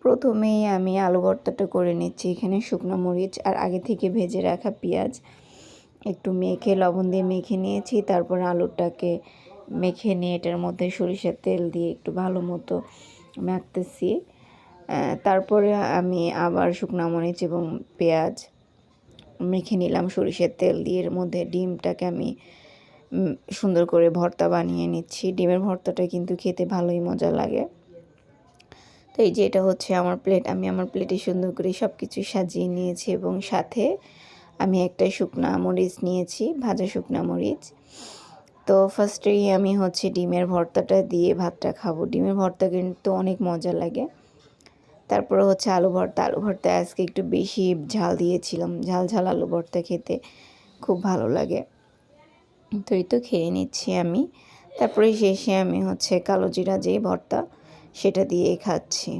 প্রথমেই আমি আলু ভর্তাটা করে নিচ্ছি। এখানে শুকনো মরিচ আর আগে থেকে ভেজে রাখা পেঁয়াজ একটু মেখে লবণ দিয়ে মেখে নিয়েছি। তারপর আলুটাকে মেখে নিয়ে এটার মধ্যে সরিষার তেল দিয়ে একটু ভালো মতো মাখতেছি। তারপরে আমি আবার শুকনো মরিচ এবং পেঁয়াজ মেখে নিলাম সরিষার তেল দিয়ে। এর মধ্যে ডিমটাকে আমি সুন্দর করে ভর্তা বানিয়ে নিচ্ছি। ডিমের ভর্তাটা কিন্তু খেতে ভালোই মজা লাগে। তো এই যে এটা হচ্ছে আমার প্লেট। আমি আমার প্লেটে সুন্দর করে সব কিছু সাজিয়ে নিয়েছি এবং সাথে আমি একটা শুকনা মরিচ নিয়েছি, ভাজা শুকনা মরিচ। তো ফার্স্টেই আমি হচ্ছে ডিমের ভর্তাটা দিয়ে ভাতটা খাবো। ডিমের ভর্তা কিন্তু অনেক মজা লাগে। তারপরে হচ্ছে আলু ভর্তা। আলু ভর্তায় আজকে একটু বেশি ঝাল দিয়েছিলাম। ঝাল ঝাল আলু ভর্তা খেতে খুব ভালো লাগে। তো এই তো খেয়ে নিচ্ছি আমি। তারপরে শেষে আমি হচ্ছে কালো জিরা যে ভর্তা সেটা দিয়ে খাচ্ছি।